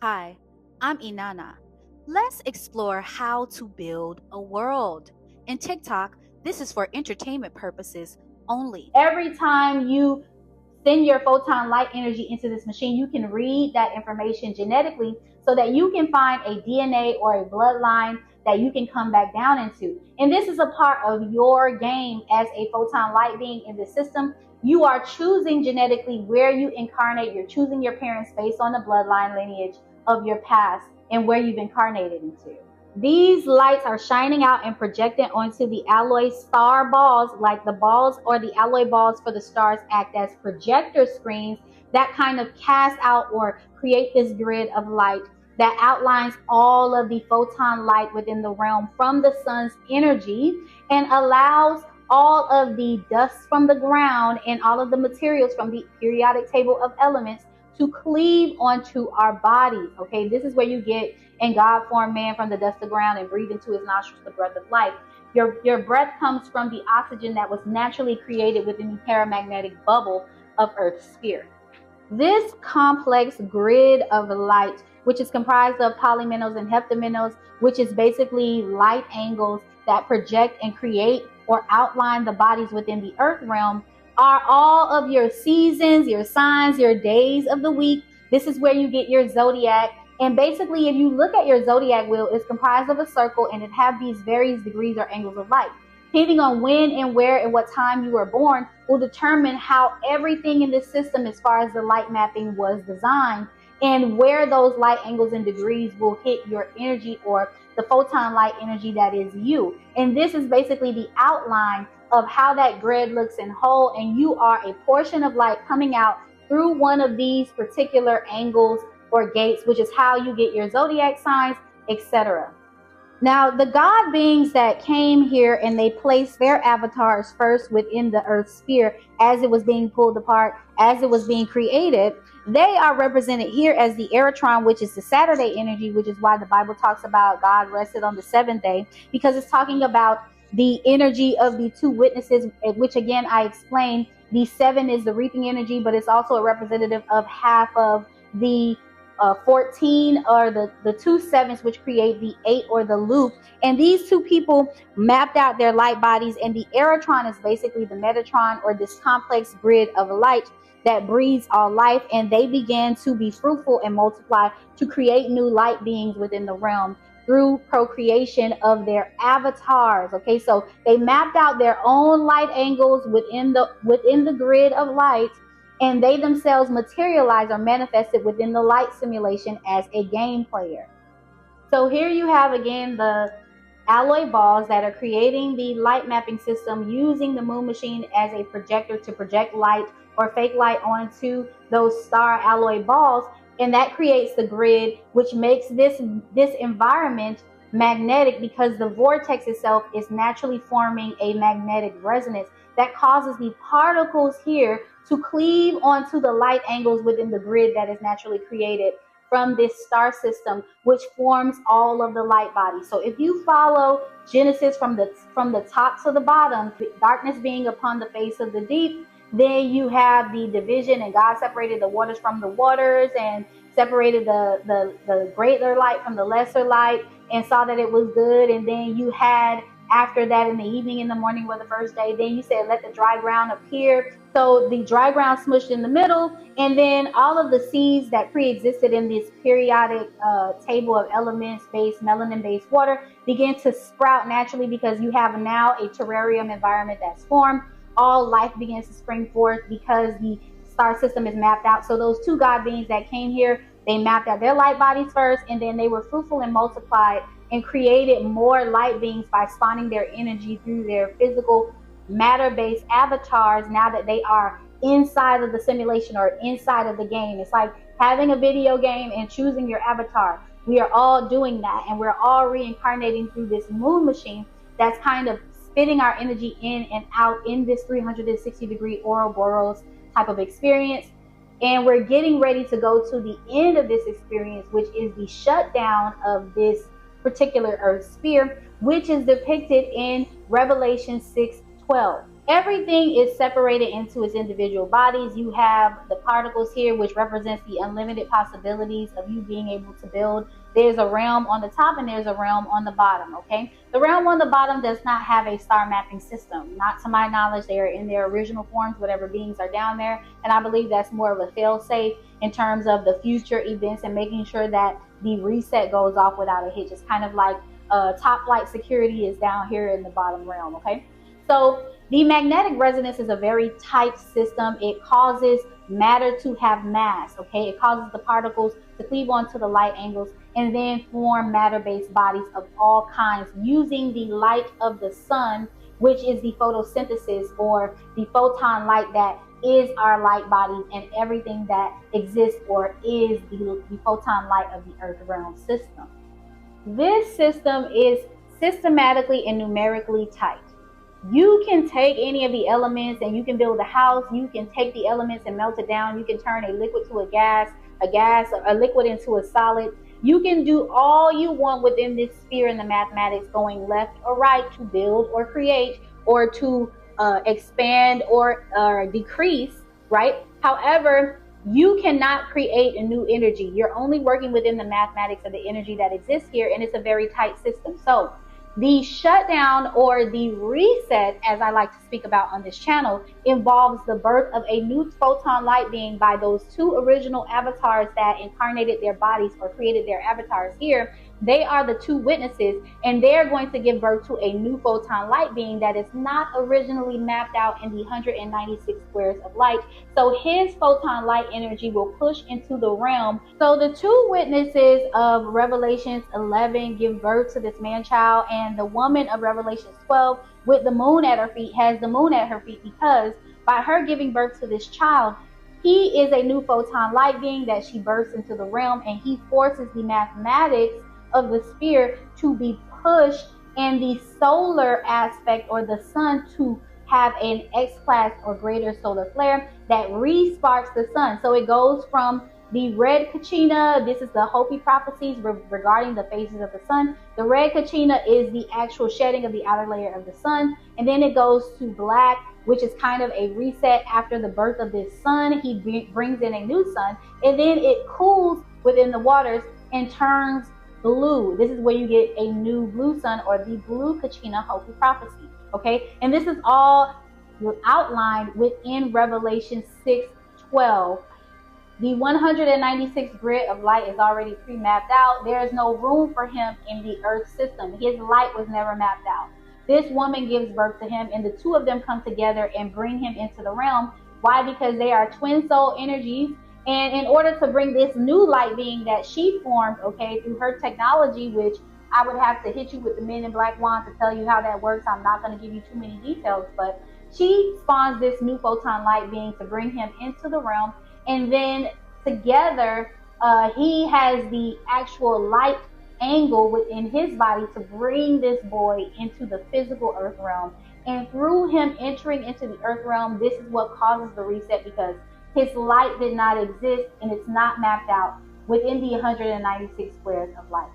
Hi, I'm Inanna. Let's explore how to build a world. In TikTok, this is for entertainment purposes only. Every time you send your photon light energy into this machine, you can read that information genetically so that you can find a DNA or a bloodline that you can come back down into. And this is a part of your game as a photon light being in the system. You are choosing genetically where you incarnate. You're choosing your parents based on the bloodline lineage of your past and where you've incarnated into. These lights are shining out and projected onto the alloy star balls, like the balls or the alloy balls for the stars act as projector screens that kind of cast out or create this grid of light that outlines all of the photon light within the realm from the sun's energy and allows all of the dust from the ground and all of the materials from the periodic table of elements to cleave onto our bodies. Okay, this is where you get, and God formed man from the dust of the ground and breathed into his nostrils the breath of life. Your breath comes from the oxygen that was naturally created within the paramagnetic bubble of Earth's sphere. This complex grid of light, which is comprised of polyminos and heptaminos, which is basically light angles that project and create or outline the bodies within the earth realm, are all of your seasons, your signs, your days of the week. This is where you get your zodiac. And basically, if you look at your zodiac wheel, it's comprised of a circle and it have these various degrees or angles of light. Depending on when and where and what time you were born will determine how everything in this system as far as the light mapping was designed and where those light angles and degrees will hit your energy or the photon light energy that is you. And this is basically the outline of how that grid looks in whole, and you are a portion of light coming out through one of these particular angles or gates, which is how you get your zodiac signs, etc. Now, the God beings that came here and they placed their avatars first within the earth sphere as it was being pulled apart, as it was being created, they are represented here as the Eritron, which is the Saturday energy, which is why the Bible talks about God rested on the seventh day, because it's talking about the energy of the two witnesses, which again, I explained, the seven is the reaping energy, but it's also a representative of half of the 14 or the two sevens, which create the 8 or the loop. And these two people mapped out their light bodies, and the Eritron is basically the Metatron or this complex grid of light that breathes all life, and they began to be fruitful and multiply to create new light beings within the realm through procreation of their avatars. Okay, so they mapped out their own light angles within the grid of light, and they themselves materialize or manifested within the light simulation as a game player. So here you have again the alloy balls that are creating the light mapping system using the moon machine as a projector to project light or fake light onto those star alloy balls, and that creates the grid, which makes this environment magnetic because the vortex itself is naturally forming a magnetic resonance that causes the particles here to cleave onto the light angles within the grid that is naturally created from this star system, which forms all of the light bodies. So if you follow Genesis from the top to the bottom, darkness being upon the face of the deep, then you have the division, and God separated the waters from the waters and separated the greater light from the lesser light and saw that it was good. And then you had, after that, in the evening and the morning were the first day, then you said let the dry ground appear. So the dry ground smushed in the middle, and then all of the seeds that pre-existed in this periodic table of elements based, melanin based water began to sprout naturally because you have now a terrarium environment that's formed. All life begins to spring forth because the star system is mapped out. So those two God beings that came here, they mapped out their light bodies first, and then they were fruitful and multiplied and created more light beings by spawning their energy through their physical matter-based avatars now that they are inside of the simulation or inside of the game. It's like having a video game and choosing your avatar. We are all doing that, and we're all reincarnating through this moon machine that's kind of spitting our energy in and out in this 360-degree Ouroboros type of experience. And we're getting ready to go to the end of this experience, which is the shutdown of this particular earth sphere, which is depicted in Revelation 6:12. Everything is separated into its individual bodies. You have the particles here, which represents the unlimited possibilities of you being able to build. There's a realm on the top and there's a realm on the bottom, okay? The realm on the bottom does not have a star mapping system. Not to my knowledge. They are in their original forms, whatever beings are down there. And I believe that's more of a fail-safe in terms of the future events and making sure that the reset goes off without a hitch. It's kind of like top flight security is down here in the bottom realm, okay? So the magnetic resonance is a very tight system. It causes matter to have mass, okay? It causes the particles to cleave onto the light angles and then form matter-based bodies of all kinds using the light of the sun, which is the photosynthesis or the photon light that is our light body and everything that exists or is the photon light of the earth realm system. This system is systematically and numerically tight. You can take any of the elements and you can build a house. You can take the elements and melt it down. You can turn a liquid to a liquid into a solid. You can do all you want within this sphere in the mathematics, going left or right to build or create or to expand or decrease, right? However, you cannot create a new energy. You're only working within the mathematics of the energy that exists here, and it's a very tight system. So the shutdown or the reset, as I like to speak about on this channel, involves the birth of a new photon light being by those two original avatars that incarnated their bodies or created their avatars here. They are the two witnesses, and they're going to give birth to a new photon light being that is not originally mapped out in the 196 squares of light. So his photon light energy will push into the realm. So the two witnesses of Revelations 11 give birth to this man-child, and the woman of Revelations 12 with the moon at her feet has the moon at her feet because by her giving birth to this child, he is a new photon light being that she births into the realm, and he forces the mathematics of the sphere to be pushed and the solar aspect or the sun to have an X-class or greater solar flare that re-sparks the sun. So it goes from the red Kachina, this is the Hopi prophecies regarding the phases of the sun. The red Kachina is the actual shedding of the outer layer of the sun. And then it goes to black, which is kind of a reset after the birth of this sun. He brings in a new sun, and then it cools within the waters and turns blue. This is where you get a new blue sun or the blue Kachina Hopi prophecy. Okay, and this is all outlined within Revelation 6:12. The 196 grid of light is already pre-mapped out. There is no room for him in the earth system. His light was never mapped out. This woman gives birth to him, and the two of them come together and bring him into the realm. Why? Because they are twin soul energies. And in order to bring this new light being that she formed, okay, through her technology, which I would have to hit you with the Men in Black wand to tell you how that works. I'm not going to give you too many details, but she spawns this new photon light being to bring him into the realm. And then together, he has the actual light angle within his body to bring this boy into the physical earth realm. And through him entering into the earth realm, this is what causes the reset, because his light did not exist and it's not mapped out within the 196 squares of light.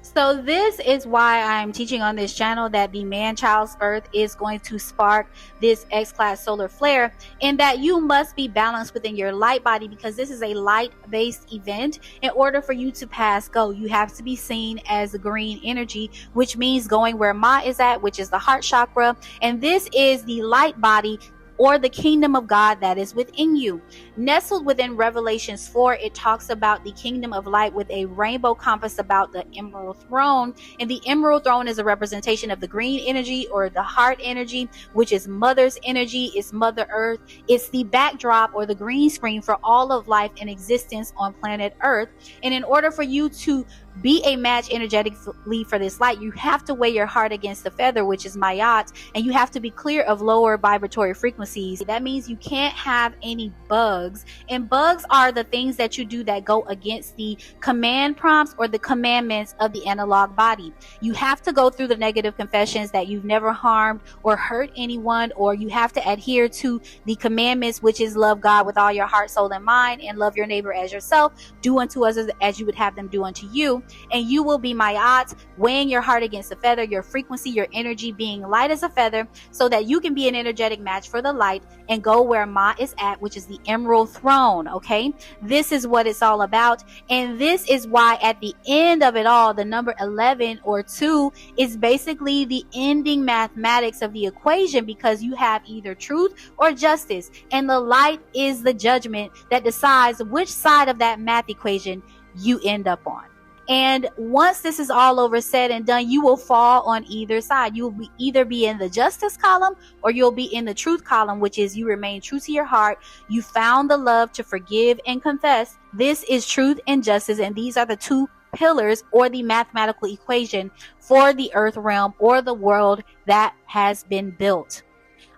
So this is why I'm teaching on this channel that the man-child's birth is going to spark this X-class solar flare, and that you must be balanced within your light body, because this is a light-based event. In order for you to pass go, you have to be seen as green energy, which means going where Ma is at, which is the heart chakra, and this is the light body or the kingdom of God that is within you. Nestled within Revelations 4, it talks about the kingdom of light with a rainbow compass about the emerald throne. And the emerald throne is a representation of the green energy or the heart energy, which is mother's energy, it's Mother Earth. It's the backdrop or the green screen for all of life and existence on planet Earth. And in order for you to be a match energetically for this light, you have to weigh your heart against the feather, which is Mayat, and you have to be clear of lower vibratory frequencies. That means you can't have any bugs, and bugs are the things that you do that go against the command prompts or the commandments of the analog body. You have to go through the negative confessions that you've never harmed or hurt anyone, or you have to adhere to the commandments, which is love God with all your heart, soul, and mind, and love your neighbor as yourself. Do unto others as you would have them do unto you. and you will be Ma'at, weighing your heart against a feather, your frequency, your energy being light as a feather, so that you can be an energetic match for the light and go where Ma is at, which is the emerald throne. Okay, this is what it's all about, and this is why at the end of it all, the number 11 or 2 is basically the ending mathematics of the equation, because you have either truth or justice, and the light is the judgment that decides which side of that math equation you end up on. And once this is all over, said and done, you will fall on either side. You will either be in the justice column or you'll be in the truth column, which is you remain true to your heart. You found the love to forgive and confess. This is truth and justice, and these are the two pillars or the mathematical equation for the earth realm or the world that has been built.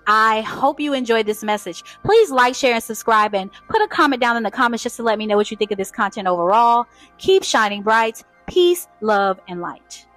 I hope you enjoyed this message. Please like, share, and subscribe, and put a comment down in the comments just to let me know what you think of this content overall. Keep shining bright. Peace, love, and light.